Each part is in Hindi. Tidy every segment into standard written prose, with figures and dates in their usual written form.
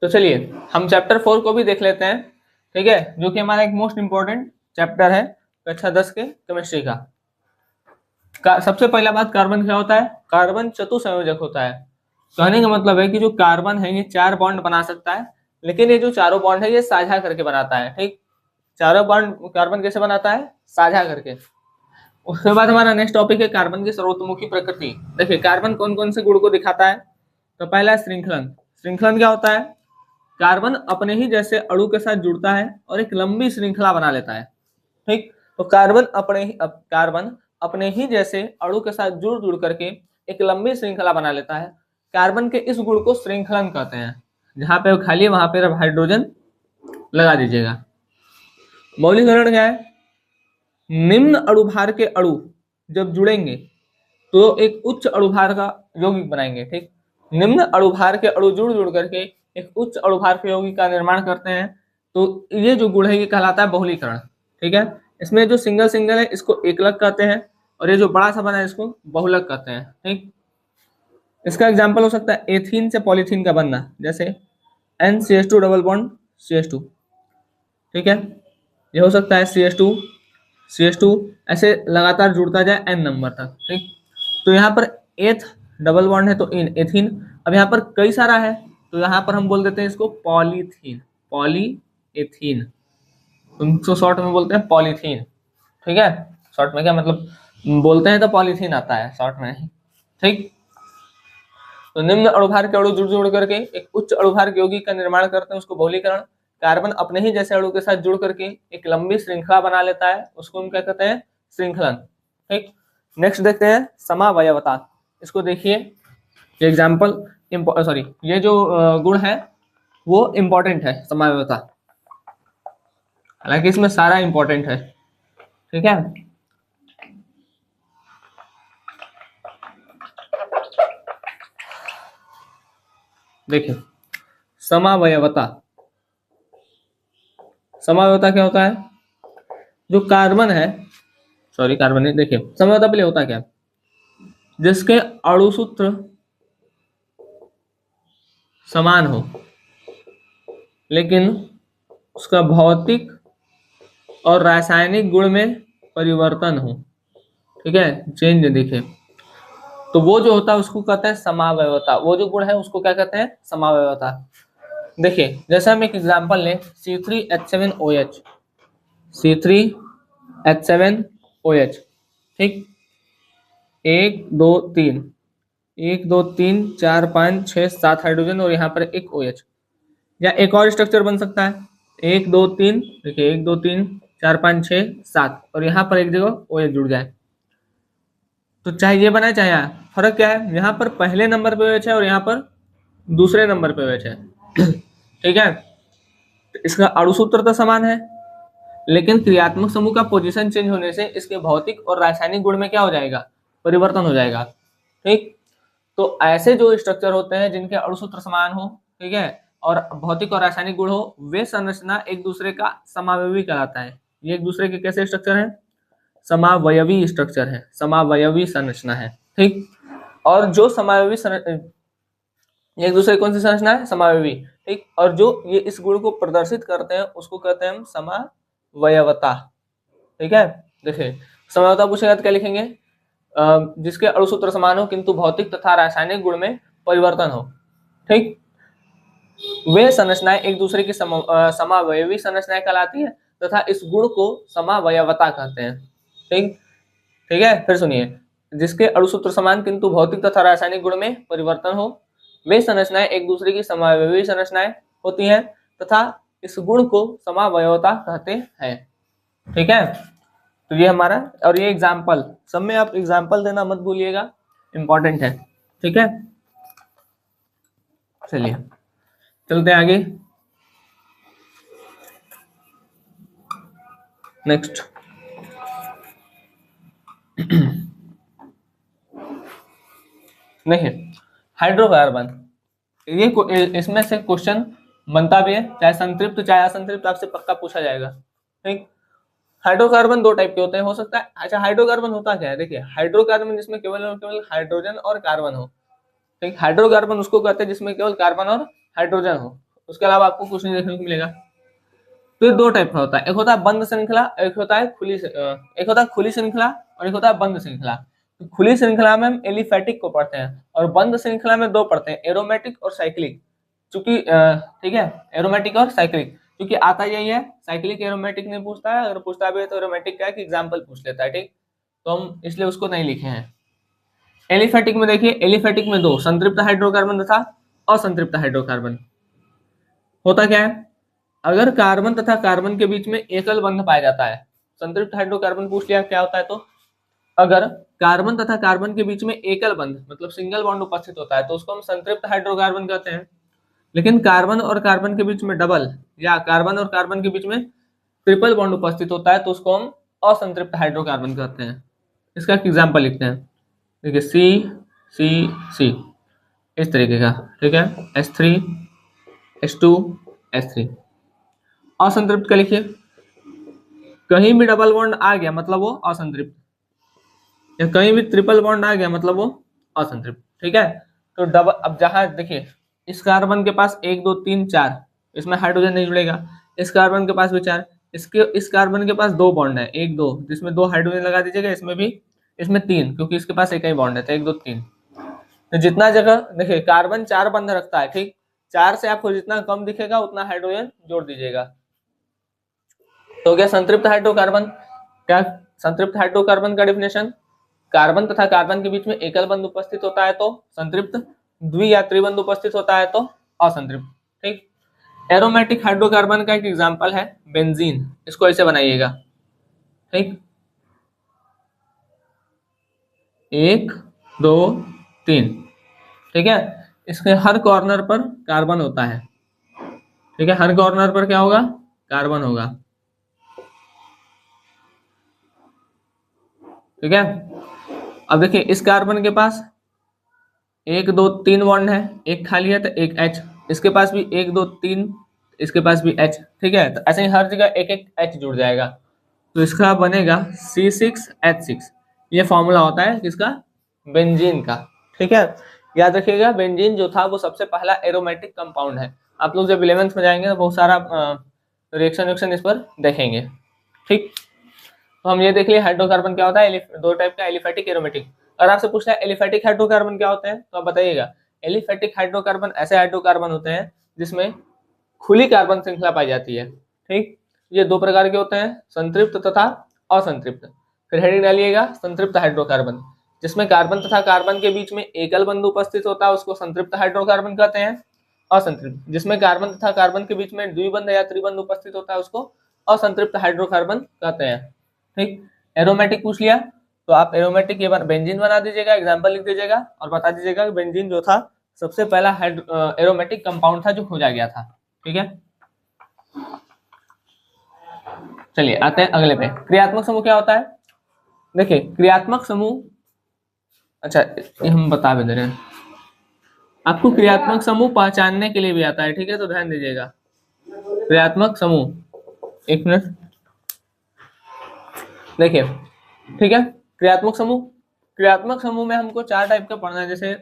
तो चलिए हम चैप्टर 4 को भी देख लेते हैं, ठीक है, जो कि हमारा एक मोस्ट इंपॉर्टेंट चैप्टर है कक्षा 10 के केमिस्ट्री का। सबसे पहला बात, कार्बन क्या होता है? कार्बन चतुसंयोजक होता है। कहने का मतलब है कि जो कार्बन है ये 4 बॉन्ड बना सकता है, लेकिन ये जो चारों बॉन्ड है ये साझा करके बनाता है। ठीक, चारों बॉन्ड कार्बन कैसे बनाता है? साझा करके। उसके बाद हमारा नेक्स्ट टॉपिक है कार्बन की सर्वतोमुखी प्रकृति। देखिए कार्बन कौन कौन से गुण को दिखाता है। तो पहला है श्रृंखलन। श्रृंखलन क्या होता है? कार्बन अपने ही जैसे अणु के साथ जुड़ता है और एक लंबी श्रृंखला बना लेता है। ठीक, तो कार्बन अपने ही जैसे अणु के साथ जुड़ जुड़ करके एक लंबी श्रृंखला बना लेता है। कार्बन के इस गुण को श्रृंखलन कहते हैं। जहां पे खाली है वहां पे अब हाइड्रोजन लगा दीजिएगा। मौलिकरण क्या है? निम्न अणुभार के अणु जब जुड़ेंगे तो एक उच्च अणुभार का यौगिक बनाएंगे। ठीक, निम्न अणुभार के अणु जुड़ जुड़ करके एक उच्च अणुभार के यौगिक का निर्माण करते हैं। तो ये जो गुण है ये कहलाता है बहुलीकरण। ठीक है, इसमें जो सिंगल सिंगल है इसको एकलक कहते हैं, और ये जो बड़ा सा बना है इसको बहुलक कहते हैं। ठीक, इसका एग्जाम्पल हो सकता है एथीन से पॉलीथीन का बनना, जैसे NCH2 डबल बॉन्ड CH2। ठीक है, ये हो सकता है CH2 ऐसे लगातार जुड़ता जाए n नंबर तक। ठीक, तो यहाँ पर एथ डबल बॉन्ड है तो इन एथीन। अब यहाँ पर कई सारा है तो यहाँ पर हम बोल देते हैं इसको पॉलीथीन, पॉलीएथीन। उनको शॉर्ट में बोलते हैं पॉलीथीन। ठीक है, शॉर्ट में क्या मतलब बोलते हैं तो पॉलीथीन आता है, शॉर्ट में नहीं। ठीक, तो निम्न अणुभार के अणु जुड़ जुड़ करके एक उच्च अणुभार के यौगिक का निर्माण करते हैं, उसको बहुलीकरण। कार्बन अपने ही जैसे अणु के साथ जुड़ करके एक लंबी श्रृंखला बना लेता है, उसको हम क्या कहते हैं? श्रृंखलन। ठीक, नेक्स्ट देखते हैं समावयवता। इसको देखिए, ये एग्जाम्पल सॉरी ये जो गुण है वो इंपॉर्टेंट है, समावयवता। हालांकि इसमें सारा इंपॉर्टेंट है। ठीक है, देखिए समावयवता। समावयवता क्या होता है? जो कार्बन है, सॉरी कार्बन नहीं, देखिए समावयवता पहले होता क्या? जिसके अणुसूत्र समान हो लेकिन उसका भौतिक और रासायनिक गुण में परिवर्तन हो। ठीक है, चेंज दिखे, तो वो जो होता है उसको कहते हैं समावयवता। वो जो गुण है उसको क्या कहते हैं? समावयवता। देखिए जैसे हम एक एग्जांपल लें C3H7OH, C3H7OH। ठीक, 1 2 3 4 5 6 7 हाइड्रोजन और यहाँ पर एक OH। या एक और स्ट्रक्चर बन सकता है 1 2 3, देखिए 1 2 3 4 5 6 7 और यहाँ पर एक जगह OH जुड़ जाए। तो चाहे ये बनाए चाहे यहाँ, फर्क क्या है? यहाँ पर पहले नंबर पे OH है और यहाँ पर दूसरे नंबर पे OH है। ठीक है, तो इसका अणुसूत्र तो समान है लेकिन क्रियात्मक समूह का पोजीशन चेंज होने से इसके भौतिक और रासायनिक गुण में क्या हो जाएगा? परिवर्तन हो जाएगा। ठीक, तो ऐसे जो स्ट्रक्चर होते हैं जिनके अणुसूत्र समान हो, ठीक है, और भौतिक और रासायनिक गुण हो, वे संरचना एक दूसरे का समावयवी कहलाता है। ये एक दूसरे के कैसे स्ट्रक्चर है? समावयवी स्ट्रक्चर है, समावयवी संरचना है। ठीक, और जो समावयवी एक दूसरे कौन सी संरचना है? समावयवी। ठीक, और जो ये इस गुण को प्रदर्शित करते हैं उसको कहते हैं हम समावयवता। ठीक है, देखिए समावयवता पूछेगा तो क्या लिखेंगे? जिसके अणुसूत्र समान हो किंतु भौतिक तथा रासायनिक गुण में परिवर्तन हो। ठीक, वे संरचनाएं एक दूसरे की समावयवी संरचनाएं कहलाती है तथा इस गुण को समावयवता कहते हैं। ठीक, ठीक है, फिर सुनिए, जिसके अणुसूत्र समान किंतु भौतिक तथा रासायनिक गुण में परिवर्तन हो, वे संरचनाएं एक दूसरे की समावयवी संरचनाएं होती हैं तथा इस गुण को समावयवता कहते हैं। ठीक है, तो ये हमारा, और ये एग्जाम्पल, सब में आप एग्जाम्पल देना मत भूलिएगा, इंपॉर्टेंट है। ठीक है, चलिए चलते हैं आगे। नेक्स्ट नहीं, हाइड्रोकार्बन। ये इसमें से क्वेश्चन बनता भी है, चाहे संतृप्त चाहे असंतृप्त, आपसे पक्का पूछा जाएगा। ठीक, हाइड्रोकार्बन दो टाइप के होते हैं, हो सकता है। अच्छा, हाइड्रोकार्बन होता क्या है? देखिए हाइड्रोकार्बन जिसमें केवल और केवल हाइड्रोजन और कार्बन हो। ठीक, हाइड्रोकार्बन उसको कहते हैं जिसमें केवल कार्बन और हाइड्रोजन हो। उसके अलावा आपको कुछ नहीं देखने को मिलेगा। तो ये दो टाइप का होता है, एक होता है बंद श्रृंखला, एक होता है खुली श्रृंखला और एक होता है बंद श्रृंखला। तो खुली श्रृंखला में हम एलिफैटिक को पढ़ते हैं और बंद श्रृंखला में दो पढ़ते हैं, एरोमेटिक और साइक्लिक। चूंकि ठीक है, एरोमेटिक और साइक्लिक, क्योंकि आता यही है, साइक्लिक एरोमेटिक नहीं पूछता है, अगर पूछता भी है तो एरोमेटिक का एक एग्जाम्पल पूछ लेता है, ठीक। तो हम इसलिए उसको नहीं लिखे हैं। एलिफैटिक में देखिए, एलिफैटिक में दो, संतृप्त हाइड्रोकार्बन तथा असंतृप्त हाइड्रोकार्बन। होता क्या है, अगर कार्बन तथा कार्बन के बीच में एकल बंध पाया जाता है, संतृप्त हाइड्रोकार्बन पूछ लिया क्या होता है, तो अगर कार्बन तथा कार्बन के बीच में एकल बंध मतलब सिंगल बॉन्ड उपस्थित होता है तो उसको हम संतृप्त हाइड्रोकार्बन कहते हैं। लेकिन कार्बन और कार्बन के बीच में डबल या कार्बन और कार्बन के बीच में ट्रिपल बॉन्ड उपस्थित होता है तो उसको हम असंतृप्त हाइड्रोकार्बन कहते हैं। इसका एक एग्जाम्पल लिखते हैं, देखिए सी सी सी इस तरीके का, ठीक है, H3 H2 H3। असंतृप्त का लिखिए, कहीं भी डबल बॉन्ड आ गया मतलब वो असंतृप्त, या कहीं भी ट्रिपल बॉन्ड आ गया मतलब वो असंतृप्त, ठीक है। तो डबल, अब जहां देखिए इस कार्बन के पास 1 2 3 4, इसमें हाइड्रोजन नहीं जुड़ेगा, इस कार्बन के पास भी 4, इस कार्बन के पास 2 बॉन्ड है 1 2, जिसमें 2 हाइड्रोजन लगा दीजिएगा, इसमें भी, इसमें 3, क्योंकि इसके पास एक ही बॉन्ड है तो 1 2 3। तो जितना जगह देखिए कार्बन 4 बंध रखता है, ठीक, 4 से आपको जितना कम दिखेगा उतना हाइड्रोजन जोड़ दीजिएगा। तो क्या संतृप्त हाइड्रोकार्बन, क्या संतृप्त हाइड्रोकार्बन का डेफिनेशन, कार्बन तथा कार्बन के बीच में एकल बंध उपस्थित होता है तो संतृप्त, द्वि या त्रिबंध उपस्थित होता है तो असंतृप्त, ठीक। एरोमेटिक हाइड्रोकार्बन का एक एग्जांपल है बेंजीन, इसको ऐसे बनाइएगा, ठीक, 1 2 3, ठीक है। इसके हर कॉर्नर पर कार्बन होता है, ठीक है, हर कॉर्नर पर क्या होगा, कार्बन होगा, ठीक है। अब देखिए इस कार्बन के पास 1 2 3 बॉन्ड है, एक खाली है तो एक H, इसके पास भी 1 2 3, इसके पास भी H, ठीक है। तो ऐसे ही हर जगह एक एक H जुड़ जाएगा, तो इसका बनेगा C6H6। ये फॉर्मूला होता है किसका, बेंजीन का, ठीक है। याद रखिएगा बेंजीन जो था वो सबसे पहला एरोमेटिक कंपाउंड है। आप लोग जब 11th में जाएंगे तो बहुत सारा रिएक्शन इस पर देखेंगे, ठीक। तो हम ये देख लिए हाइड्रोकार्बन क्या होता है, दो टाइप का, एलिफैटिक एरोमेटिक। अगर आपसे पूछना है एलिफैटिक हाइड्रोकार्बन क्या होते हैं तो आप बताइएगा, एलिफैटिक हाइड्रोकार्बन ऐसे हाइड्रोकार्बन होते हैं जिसमें खुली कार्बन श्रृंखला पाई जाती है, ठीक। ये दो प्रकार के होते हैं, संतृप्त तथा असंतृप्त। फिर हेडिंग डालिएगा संतृप्त हाइड्रोकार्बन, जिसमें कार्बन तथा कार्बन के बीच में एकल बंध उपस्थित होता है उसको संतृप्त हाइड्रोकार्बन कहते हैं। असंतृप्त, जिसमें कार्बन तथा कार्बन के बीच में द्विबंध या त्रिबंध उपस्थित होता है उसको असंतृप्त हाइड्रोकार्बन कहते हैं, ठीक। एरोमेटिक पूछ लिया तो आप एरोमेटिक ये बार बेंजीन बना दीजिएगा, एग्जांपल लिख दीजिएगा और बता दीजिएगा कि बेंजीन जो था सबसे पहला एरोमेटिक कंपाउंड था जो खोजा गया था, ठीक है। चलिए आते हैं अगले पे, क्रियात्मक समूह क्या होता है। देखिए क्रियात्मक समूह, अच्छा ये हम बता भी दे रहे हैं आपको, क्रियात्मक समूह पहचानने के लिए भी आता है, ठीक है, तो ध्यान दीजिएगा। क्रियात्मक समूह, एक मिनट, देखिए, ठीक है, क्रियात्मक समूह, क्रियात्मक समूह में हमको 4 टाइप का पढ़ना है। जैसे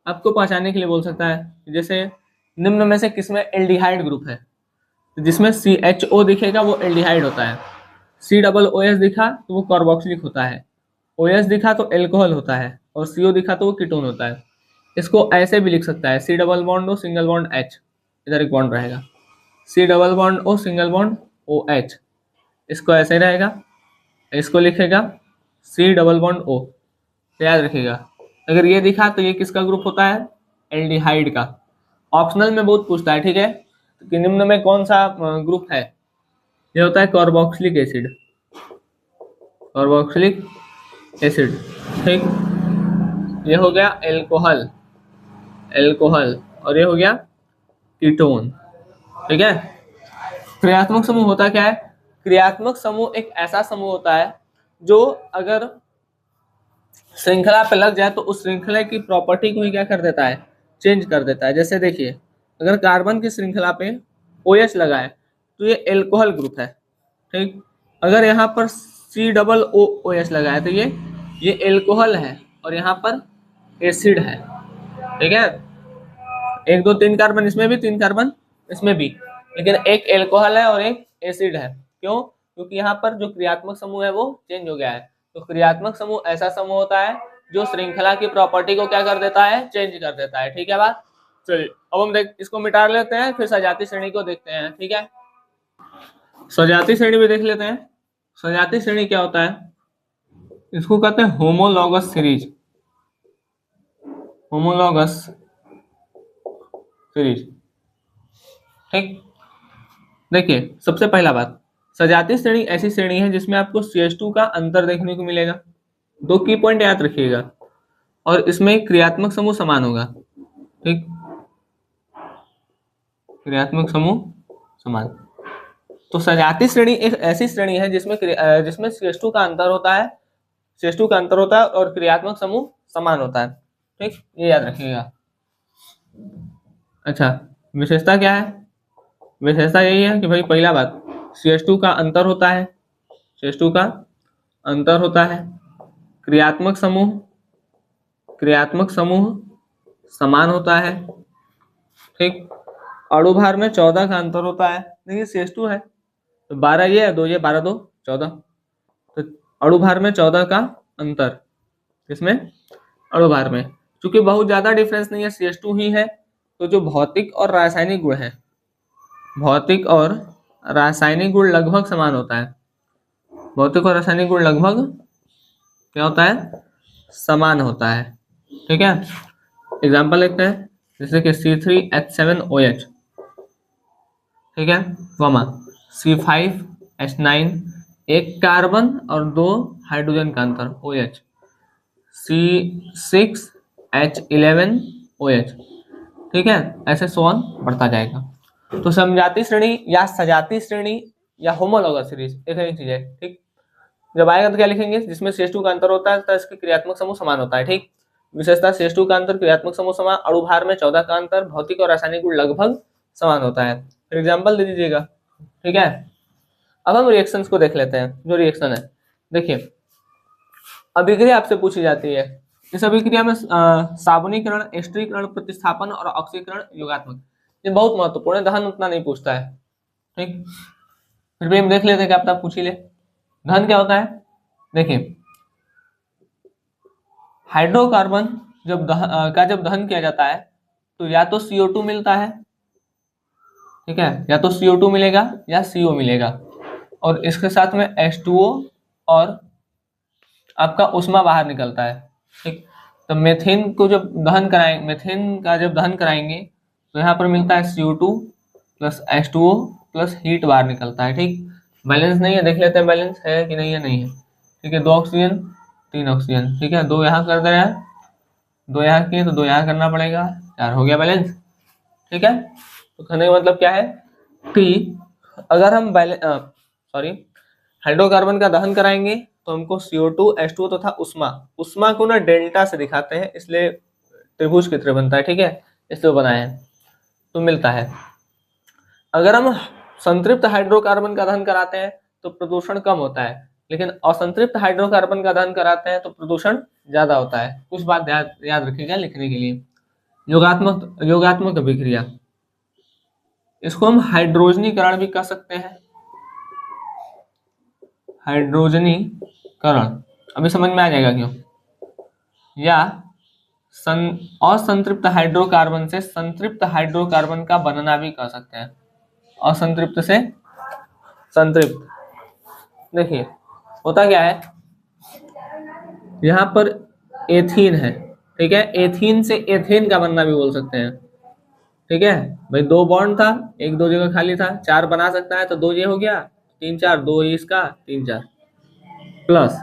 आपको पहचानने के लिए बोल सकता है, जैसे निम्न में से किसमें एल्डिहाइड ग्रुप है, तो जिसमें CHO दिखेगा वो एल्डिहाइड होता है, COOS दिखा तो वो कार्बोक्सिलिक होता है, OS दिखा तो एल्कोहल होता है और CO दिखा तो वो कीटोन होता है। इसको ऐसे भी लिख सकता है, C double bond O single bond H, इधर एक बॉन्ड रहेगा, C double bond O single bond OH, इसको ऐसे रहेगा, इसको लिखेगा C डबल बॉन्ड O। तो याद रखिएगा अगर ये दिखा तो ये किसका ग्रुप होता है, एल्डिहाइड का। ऑप्शनल में बहुत पूछता है, ठीक है, कि निम्न में कौन सा ग्रुप है, ये होता है कार्बोक्सिलिक एसिड, कार्बोक्सिलिक एसिड, ठीक। ये हो गया एल्कोहल, एल्कोहल, और ये हो गया कीटोन, ठीक है। क्रियात्मक समूह होता क्या है, क्रियात्मक समूह एक ऐसा समूह होता है जो अगर श्रृंखला पे लग जाए तो उस श्रृंखला की प्रॉपर्टी को ही क्या कर देता है, चेंज कर देता है। जैसे देखिए अगर कार्बन की श्रृंखला पे OH लगा है तो ये एल्कोहल ग्रुप है, ठीक। अगर यहाँ पर C डबल OOS लगा है तो ये एल्कोहल है और यहाँ पर एसिड है, ठीक है। 1 2 3 कार्बन इसमें भी, 3 कार्बन इसमें भी, लेकिन एक एल्कोहल है और एक एसिड है। क्यों? क्योंकि यहाँ पर जो क्रियात्मक समूह है वो चेंज हो गया है। तो क्रियात्मक समूह ऐसा समूह होता है जो श्रृंखला की प्रॉपर्टी को क्या कर देता है, चेंज कर देता है। ठीक है बात? चलिए अब हम इसको मिटा लेते हैं, फिर सजातीय श्रेणी को देखते हैं। ठीक है, सजातीय श्रेणी भी देख लेते हैं। सजातीय श्रेणी क्या होता है? इसको कहते हैं होमोलॉगस सीरीज। Homologous series. ठीक, देखिए सबसे पहला बात, सजातीय श्रेणी ऐसी श्रेणी है जिसमें आपको CH2 का अंतर देखने को मिलेगा। दो की पॉइंट याद रखिएगा, और इसमें क्रियात्मक समूह समान होगा। ठीक, क्रियात्मक समूह समान। तो सजातीय श्रेणी एक ऐसी श्रेणी है जिसमें CH2 का अंतर होता है, CH2 का अंतर होता है और क्रियात्मक समूह समान होता है। ठीक, ये याद रखिएगा। अच्छा, विशेषता क्या है? विशेषता यही है कि भाई पहला बात, CH2 का अंतर होता है, CH2 का अंतर होता है, क्रियात्मक समूह समान होता है। ठीक, अणुभार में 14 का अंतर होता है। देखिए CH2 है तो 12 ये है, 2 ये, 12 2 14, तो अणुभार में 14 का अंतर। इसमें अणुभार में चूंकि बहुत ज्यादा डिफरेंस नहीं है, CH2 ही है, तो जो भौतिक और रासायनिक गुण है, भौतिक और रासायनिक गुण लगभग समान होता है। भौतिक और रासायनिक गुण लगभग क्या होता है, समान होता है। ठीक है, एग्जांपल लेते हैं, जैसे कि C3H7OH, ठीक है, वमा C5H9, एक कार्बन और 2 हाइड्रोजन का अंतर OH, C6H11OH। ठीक है, ऐसे सोन बढ़ता जाएगा। तो समजातीय श्रेणी या सजातीय श्रेणी या होमोलॉगस सीरीज एक ही चीज है। ठीक, जब आएगा तो क्या लिखेंगे, जिसमें CH2 का अंतर होता है तो इसके क्रियात्मक समूह समान होता है। ठीक, विशेषता CH2 का अंतर, क्रियात्मक समूह समान, अणुभार में 14 का अंतर, भौतिक और रासायनिक गुण लगभग समान होता है। फिर एग्जाम्पल दे दीजिएगा। ठीक है, अब हम रिएक्शंस को देख लेते हैं। जो रिएक्शन है, देखिए अभिक्रिया आपसे पूछी जाती है। इस अभिक्रिया में साबुनीकरण, एस्टरीकरण, प्रतिस्थापन और ऑक्सीकरण योगात्मक, ये बहुत महत्वपूर्ण है। दहन उतना नहीं पूछता है। ठीक, फिर भी हम देख लेते हैं, क्या आप पूछ ही ले। दहन क्या होता है? देखिए हाइड्रोकार्बन जब दहन किया जाता है तो या तो CO2 मिलता है, ठीक है, या तो CO2 मिलेगा या CO मिलेगा, और इसके साथ में H2O और आपका उष्मा बाहर निकलता है। ठीक, तो मेथेन को जब दहन कराएंगे, मेथेन का जब दहन कराएंगे तो यहाँ पर मिलता है CO2 plus H2O plus heat बाहर निकलता है। ठीक, बैलेंस नहीं है, देख लेते हैं बैलेंस है कि नहीं है। नहीं है, ठीक है, 2 ऑक्सीजन 3 ऑक्सीजन, ठीक है, 2 यहाँ कर दे रहा है, 2 यहाँ किए तो 2 यहाँ करना पड़ेगा, 4 हो गया बैलेंस। ठीक है, तो कहने का मतलब क्या है कि अगर हम हाइड्रोकार्बन का दहन कराएंगे तो हमको CO2, H2O तथा उष्मा को ना डेल्टा से दिखाते हैं, इसलिए त्रिभुज की तरह बनता है। ठीक है, इसलिए बनाए हैं, तो मिलता है। अगर हम संतृप्त हाइड्रोकार्बन का दहन कराते हैं तो प्रदूषण कम होता है, लेकिन असंतृप्त हाइड्रोकार्बन का दहन कराते हैं तो प्रदूषण ज्यादा होता है। कुछ बात याद रखिएगा लिखने के लिए। योगात्मक अभिक्रिया, इसको हम हाइड्रोजनीकरण भी कह सकते हैं। हाइड्रोजनीकरण अभी समझ में आ जाएगा क्यों। या असंतृप्त हाइड्रोकार्बन से संतृप्त हाइड्रोकार्बन का बनना भी कह सकते हैं। असंतृप्त से संतृप्त, देखिए होता क्या है, यहाँ पर एथीन है, ठीक है, एथीन से एथेन का बनना भी बोल सकते हैं। ठीक है भाई, 2 बॉन्ड था, एक 2 जगह खाली था, 4 बना सकता है तो 2 ये हो गया, 3 4, 2 इसका 3 4, प्लस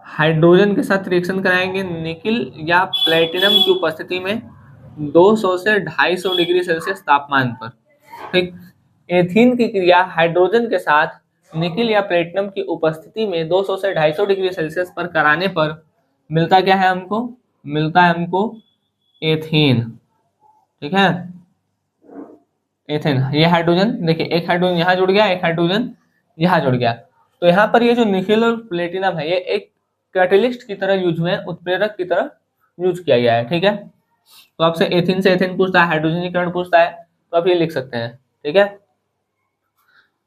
हाइड्रोजन के साथ रिएक्शन कराएंगे निकिल या प्लेटिनम की उपस्थिति में 200 से 250 डिग्री सेल्सियस तापमान पर। ठीक, एथीन की क्रिया हाइड्रोजन के साथ निकिल या प्लेटिनम की उपस्थिति में 200 से 250 डिग्री सेल्सियस पर कराने पर मिलता क्या है हमको, मिलता है हमको एथीन। ठीक है, एथेन, ये हाइड्रोजन, देखिए एक हाइड्रोजन यहाँ जुड़ गया, एक हाइड्रोजन यहाँ जुड़ गया, तो यहाँ पर ये जो निकिल और प्लेटिनम है ये एक कैटलिस्ट की तरह यूज हुए, उत्प्रेरक की तरह यूज किया गया है। ठीक है, तो आपसे एथिन से एथिन पूछता है, हाइड्रोजनीकरण पूछता है, तो आप ये लिख सकते हैं। ठीक है।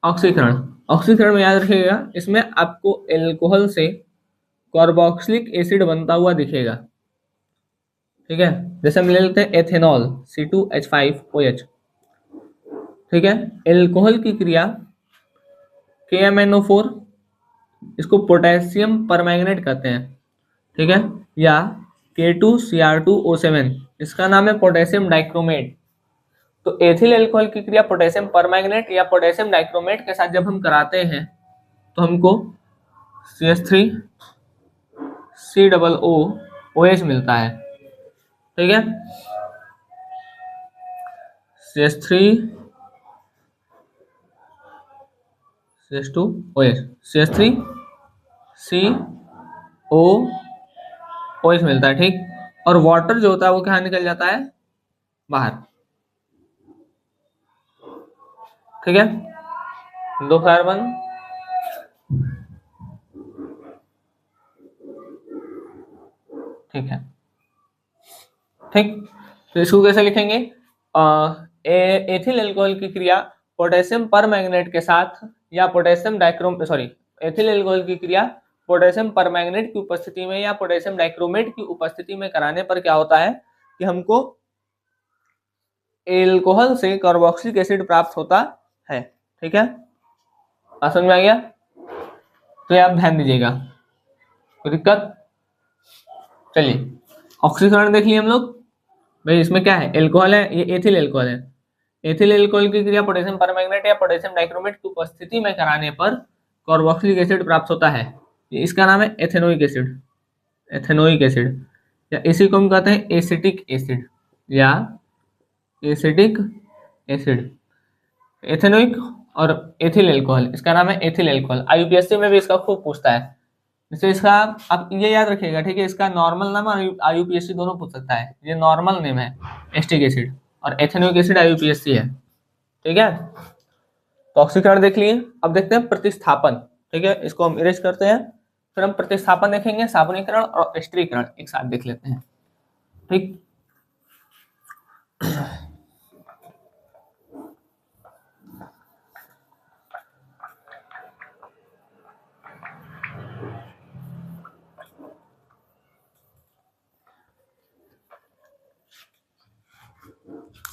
ऑक्सीकरण, ऑक्सीकरण में याद रखिएगा, इसमें आपको एल्कोहल से कार्बोक्सिलिक एसिड बनता हुआ दिखेगा। ठीक है। जैसे हम ले लेते हैं एथेनॉल C2H5OH। ठीक है। एल्कोहल की क्रिया KMnO4, इसको पोटेशियम परमैंगनेट कहते हैं। ठीक है। या K2Cr2O7, इसका नाम है पोटेशियम डाइक्रोमेट। तो एथिल अल्कोहल की क्रिया पोटेशियम परमैंगनेट या पोटेशियम डाइक्रोमेट के साथ जब हम कराते हैं तो हमको CH3COOH मिलता है। ठीक है। CH3 CH2OH, CH3COOH मिलता है। ठीक। और वाटर जो होता है वो कहाँ निकल जाता है, बाहर। ठीक है। 2 कार्बन, ठीक है। ठीक। तो इसको कैसे लिखेंगे, एथिल अल्कोहल की क्रिया पोटेशियम परमैंगनेट के साथ या पोटेशियम डाइक्रोम सॉरी एथिल अल्कोहल की क्रिया पोटेशियम परमैंगनेट की उपस्थिति में या पोटेशियम डाइक्रोमेट की उपस्थिति में कराने पर क्या होता है कि हमको एल्कोहल से कार्बोक्सिलिक एसिड प्राप्त होता है। ठीक है। बात समझ में आ गया? तो ये आप ध्यान दीजिएगा, कोई दिक्कत? चलिए ऑक्सीकरण देख लिए हम लोग। भाई इसमें क्या है, एल्कोहल है, ये एथिल एल्कोहल है। एथिल एल्कोहल की क्रिया पोटेशियम परमैंगनेट या पोटेशियम डाइक्रोमेट की उपस्थिति में कराने पर कार्बोक्सिलिक एसिड प्राप्त होता है। इसका नाम है एथेनोइक एसिड, एथेनोइक एसिड, या इसी को हम कहते हैं एसिटिक एसिड या एसिटिक एसिड। एथेनोइक और एथिल एल्कोहल, इसका नाम है एथिल एल्कोहल। IUPAC में भी इसका खूब पूछता है। जैसे इसका आप ये याद रखिएगा, ठीक है, इसका नॉर्मल नाम और IUPAC दोनों पूछ सकता है। ये नॉर्मल नेम है एस्टिक एसिड और एथेनोइक एसिड IUPAC है। ठीक है। तो ऑक्सीकरण देख लिए। अब देखते हैं प्रतिस्थापन। ठीक है, इसको हम इरेज करते हैं, फिर हम प्रतिस्थापन देखेंगे, साबुनीकरण और एस्टरीकरण एक साथ देख लेते हैं। ठीक।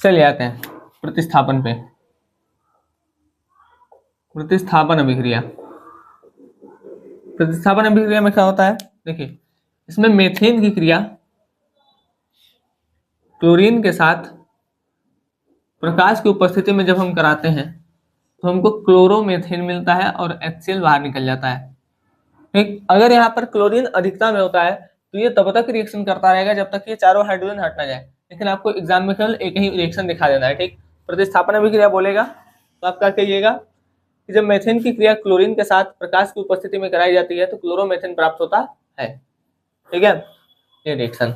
चलिए आते हैं प्रतिस्थापन पे। प्रतिस्थापन अभिक्रिया, प्रतिस्थापन अभिक्रिया में क्या होता है, देखिए इसमें मेथेन की क्रिया क्लोरीन के साथ प्रकाश की उपस्थिति में जब हम कराते हैं तो हमको क्लोरोमेथेन मिलता है और HCl बाहर निकल जाता है। ठीक। अगर यहाँ पर क्लोरीन अधिकता में होता है तो ये तब तक रिएक्शन करता रहेगा जब तक ये चारों हाइड्रोजन हट ना जाए, लेकिन आपको एग्जाम में केवल एक ही रिएक्शन दिखा देना है। ठीक। प्रतिस्थापन अभिक्रिया बोलेगा तो आप क्या कहिएगा कि जब मेथेन की क्रिया क्लोरीन के साथ प्रकाश की उपस्थिति में कराई जाती है तो क्लोरोमेथेन प्राप्त होता है। ठीक है, ये रिएक्शन,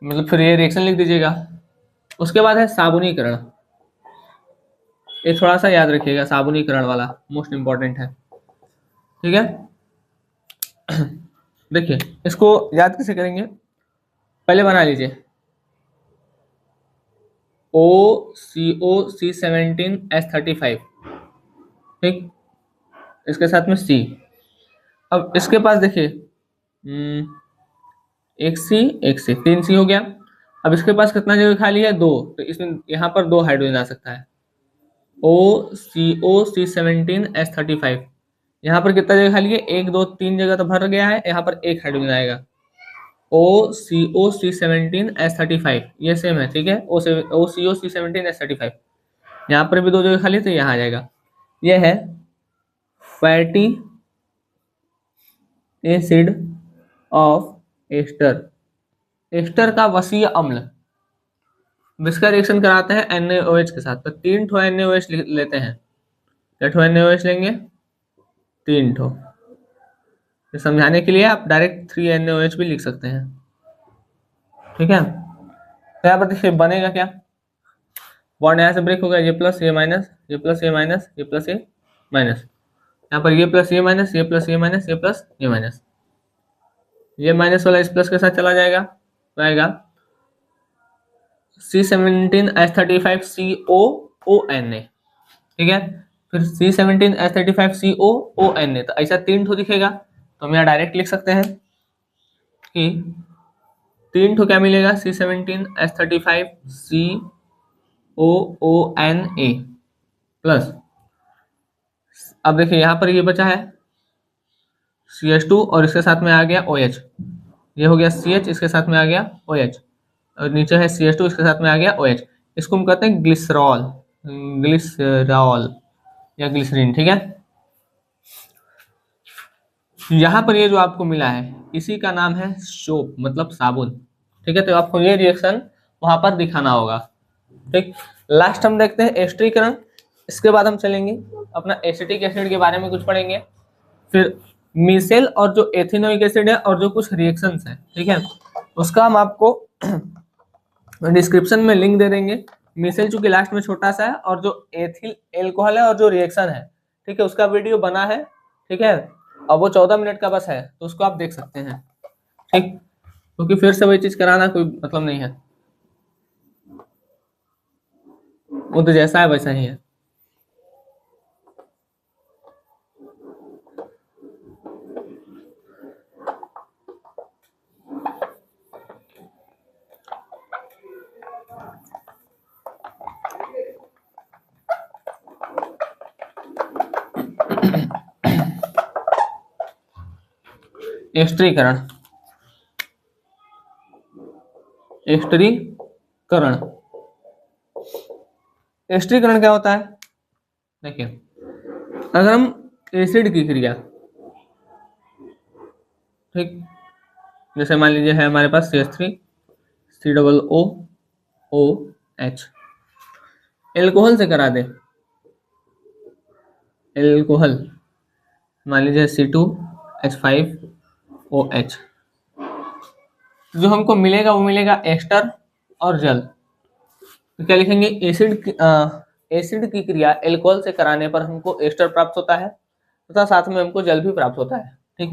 मतलब फिर ये रिएक्शन लिख दीजिएगा। उसके बाद है साबुनीकरण, ये थोड़ा सा याद रखिएगा, साबुनीकरण वाला मोस्ट इंपॉर्टेंट है। ठीक है। देखिए इसको याद कैसे करेंगे, पहले बना लीजिए OCOC17H35। ठीक, इसके साथ में C। अब इसके पास देखिए एक C 3C हो गया। अब इसके पास कितना जगह खाली है, 2, तो इसमें यहाँ पर 2 हाइड्रोजन आ सकता है। OCOC17H35, यहाँ पर कितना जगह खाली है, 1 2 3 जगह तो भर गया है, यहाँ पर 1 हाइड्रोजन आएगा। OCOC17H35 ये सेम है। ठीक है, OCOC17H35, यहाँ पर भी 2 जगह खाली, तो यहाँ आ जाएगा। यह है fatty acid of ester, ester का वसीय अम्ल। इसका रिएक्शन कराते हैं NaOH के साथ, तो 3 ठो NaOH लेते हैं। क्या ठो NaOH लेंगे, 3 ठो। समझाने के लिए आप डायरेक्ट 3 NaOH भी लिख सकते हैं। ठीक है। तो यहाँ पर देखिए बनेगा क्या, बॉन्ड यहाँ से ब्रेक होगा, ये प्लस ये माइनस, ये प्लस ये माइनस, ये प्लस ये माइनस, यहाँ पर ये प्लस ये माइनस, ये प्लस ये माइनस, ये प्लस ये माइनस, ये माइनस वाला इस प्लस के साथ चला जाएगा, तो आएगा C17H35COONA, ठीक है। फिर C17H35COONA, तो ऐसा 3 ठो दिखेगा, तो हम यहाँ डायरेक्ट लिख सकते हैं कि 3 ठो क्या मिलेगा, C17H35COONA प्लस, अब देखिए यहाँ पर ये बचा है CH2 और इसके साथ में आ गया OH, ये हो गया CH, इसके साथ में आ गया OH, और नीचे है CH2, इसके साथ में आ गया OH। इसको हम कहते हैं ग्लिसरॉल, ग्लिसरॉल या ग्लिसरीन, ठीक है। यहाँ पर ये जो आपको मिला है इसी का नाम है सोप, मतलब साबुन, ठीक है। तो आपको ये रिएक्शन वहां पर दिखाना होगा, ठीक। लास्ट हम देखते हैं एस्टरीकरण, इसके बाद हम चलेंगे अपना एसिटिक एसिड के बारे में कुछ पढ़ेंगे, फिर मीसेल और जो एथिनोइक एसिड है और जो कुछ रिएक्शंस है, ठीक है, उसका हम आपको डिस्क्रिप्शन में लिंक दे देंगे। मीसेल चूंकि लास्ट में छोटा सा है, और जो एथिल एल्कोहल है और जो रिएक्शन है, ठीक है, उसका वीडियो बना है, ठीक है, और वो 14 मिनट का बस है, तो उसको आप देख सकते हैं, ठीक, क्योंकि फिर से वही चीज कराना कोई मतलब नहीं है, वो तो जैसा है वैसा ही है। एस्टरीकरण, एस्टरीकरण, एस्टरीकरण क्या होता है, देखिए, अगर हम एसिड की क्रिया, ठीक, जैसे मान लीजिए है हमारे पास CH3 COOH, एल्कोहल से करा दे, एल्कोहल मान लीजिए C2H5OH, जो हमको मिलेगा वो मिलेगा एस्टर और जल। तो क्या लिखेंगे, एसिड की क्रिया एल्कोहल से कराने पर हमको एस्टर प्राप्त होता है तथा साथ में हमको जल भी प्राप्त होता है, ठीक,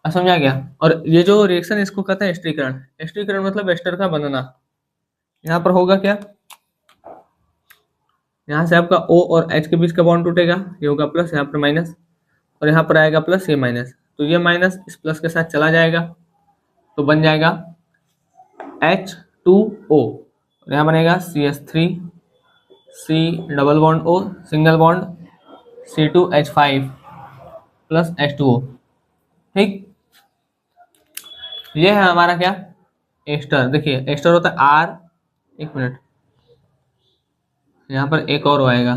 समझा गया। और ये जो रिएक्शन इसको कहते हैं एस्टरीकरण, एस्टरीकरण मतलब एस्टर का बनना। यहाँ पर होगा क्या, यहाँ से आपका O और H के बीच का बॉन्ड टूटेगा, ये होगा प्लस, यहाँ पर माइनस, और यहाँ पर आएगा प्लस, ये माइनस, तो ये माइनस इस प्लस के साथ चला जाएगा, तो बन जाएगा H2O, और यहाँ बनेगा CH3 C double bond O single bond C2H5 plus H2O, ठीक। ये है हमारा क्या, एस्टर। देखिए एस्टर होता है R, एक मिनट, यहाँ पर एक और आएगा,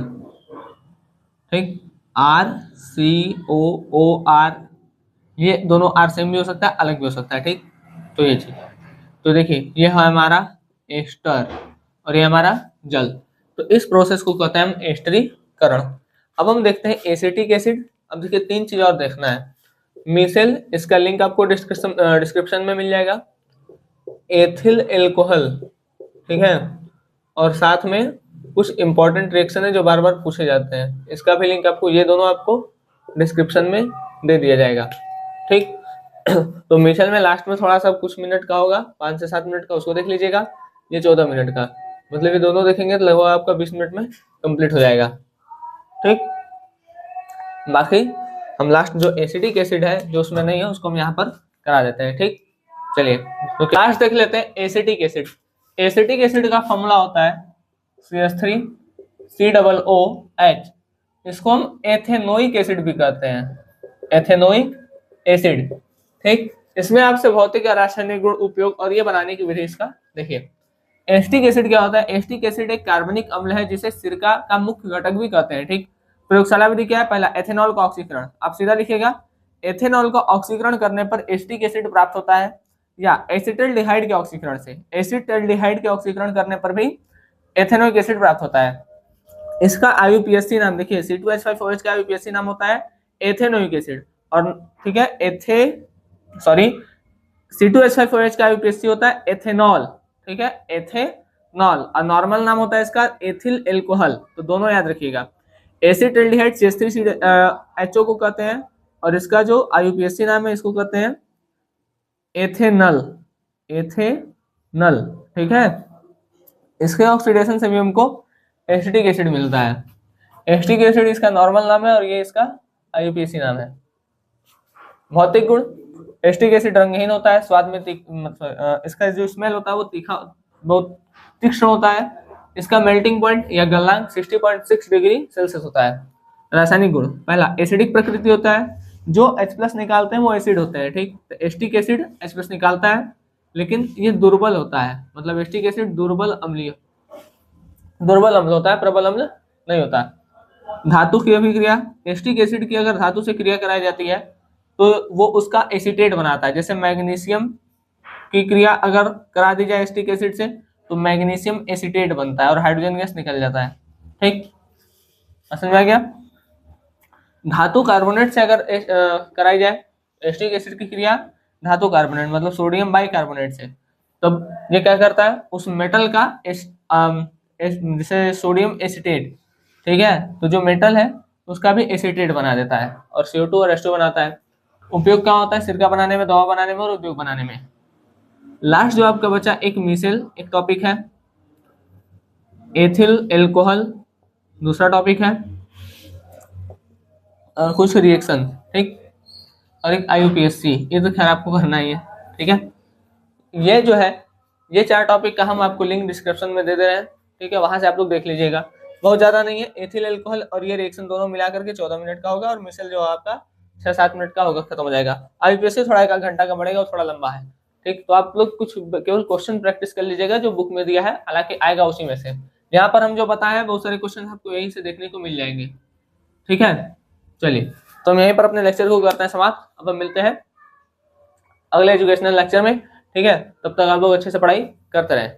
ठीक, RCOOR, ये दोनों R सेम भी हो सकता है, अलग भी हो सकता है, ठीक। तो ये चीज, तो देखिए ये है हमारा एस्टर और ये हमारा जल, तो इस प्रोसेस को कहते हैं हम एस्टरीकरण। अब हम देखते हैं एसिटिक एसिड। अब देखिए 3 चीज और देखना है, मीसेल, इसका लिंक आपको डिस्क्रिप्शन में मिल जाएगा, एथिल एल्कोहल, ठीक है, और साथ में कुछ इंपॉर्टेंट रिएक्शन है जो बार बार पूछे जाते हैं, इसका भी लिंक आपको, ये दोनों आपको डिस्क्रिप्शन में दे दिया जाएगा, ठीक। तो मिशेल में लास्ट में थोड़ा सा कुछ मिनट का होगा, 5 से 7 मिनट का, उसको देख लीजिएगा। ये 14 मिनट का, मतलब ये दोनों देखेंगे तो लगभग आपका 20 मिनट में कंप्लीट हो जाएगा, ठीक। बाकी हम लास्ट जो एसिडिक एसिड है जो उसमें नहीं है उसको हम यहाँ पर करा देते हैं, ठीक। चलिए तो क्लास देख लेते हैं एसिटिक एसिड। एसिटिक एसिड का फॉर्मूला होता है CH3COOH, इसको हम एथेनोइक एसिड भी कहते हैं, एथेनोइक एसिड, ठीक। इसमें आपसे भौतिक या रासायनिक गुण, उपयोग और ये बनाने की विधि इसका देखिए। एस्टिक एसिड क्या होता है, एस्टिक एसिड एक कार्बनिक अम्ल है जिसे सिरका का मुख्य घटक भी कहते हैं, ठीक। प्रयोगशाला विधि क्या है, पहला एथेनॉल का ऑक्सीकरण, आप सीधा लिखिएगा, एथेनॉल का ऑक्सीकरण करने पर एस्टिक एसिड प्राप्त होता है, या एसिटल्डिहाइड के ऑक्सीकरण से, एसिटल्डिहाइड के ऑक्सीकरण करने पर भी एथेनोइक एसिड प्राप्त होता है। इसका IUPAC नाम देखिए, C2H5OH का IUPAC नाम होता है एथेनोइक एसिड, और ठीक है, C2H5OH का IUPAC होता है एथेनॉल, ठीक है, एथेनॉल, और नॉर्मल नाम होता है इसका एथिल एल्कोहल, तो दोनों याद रखिएगा। एसिटल्डिहाइड CH3HO को कहते हैं, और इसका जो IUPAC नाम है इसको कहते हैं एथेनल, एथेनॉल, नल, ठीक है। इसके ऑक्सीडेशन से भी हमको एसिटिक एसिड मिलता है। एसिटिक एसिड इसका नॉर्मल नाम है और ये इसका आईयूपीएसी नाम है। भौतिक गुण, एसिटिक एसिड रंगहीन होता है, स्वाद में इसका जो स्मेल होता है वो तीखा, बहुत तीक्ष्ण होता है। इसका मेल्टिंग पॉइंट या गलनांक 60.6 डिग्री सेल्सियस होता है। रासायनिक गुण, पहला एसिडिक प्रकृति होता है, जो H+ निकालते हैं वो एसिड होते हैं, ठीक। तो एसिटिक एसिड H+ निकालता है, लेकिन ये दुर्बल होता है, मतलब एसिटिक एसिड दुर्बल अम्ल होता है, प्रबल अम्ल नहीं होता। धातु की अभिक्रिया, एसिटिक एसिड की अगर धातु से क्रिया कराई जाती है तो वो उसका एसीटेट बनाता है। जैसे मैग्नीशियम की क्रिया अगर करा दी जाए एसिटिक एसिड से तो मैग्नीशियम एसीटेट बनता है और हाइड्रोजन गैस निकल जाता है, ठीक। समझ में आ गया। धातु कार्बोनेट से अगर कराई जाए एसिटिक एसिड की क्रिया धातु कार्बोनेट मतलब सोडियम बाइकार्बोनेट से, तब ये क्या करता है, उस मेटल का जैसे सोडियम एसीटेट, ठीक है, तो जो मेटल है उसका भी एसीटेट बना देता है और CO2 और H2 बनाता है। उपयोग क्या होता है, सिरका बनाने में, दवा बनाने में और उद्योग बनाने में। लास्ट जो आपका बचा एक मिसेल, एक टॉपिक है एथिल एल्कोहल, दूसरा टॉपिक है और कुछ रिएक्शन, ठीक, और एक आईयूपीएसी, ये तो खैर आपको करना ही है, ठीक है। ये जो है ये 4 टॉपिक का हम आपको लिंक डिस्क्रिप्शन में दे दे रहे हैं, ठीक है, वहां से आप लोग देख लीजिएगा। बहुत ज्यादा नहीं है, एथिल एल्कोहल और ये रिएक्शन दोनों मिला करके 14 मिनट का होगा और मिसेल जो आपका 6-7 मिनट का होगा, खत्म हो जाएगा। आईयूपीएसी थोड़ा 1 घंटा का बढ़ेगा और थोड़ा लंबा है, ठीक। तो आप लोग कुछ केवल क्वेश्चन प्रैक्टिस कर लीजिएगा जो बुक में दिया है, हालांकि आएगा उसी में से। यहाँ पर हम जो बताए हैं बहुत सारे क्वेश्चन आपको यहीं से देखने को मिल जाएंगे, ठीक है। चलिए, तो हम यहीं पर अपने लेक्चर को करते हैं समाप्त। अब हम मिलते हैं अगले एजुकेशनल लेक्चर में, ठीक है। तब तक आप लोग अच्छे से पढ़ाई करते रहें।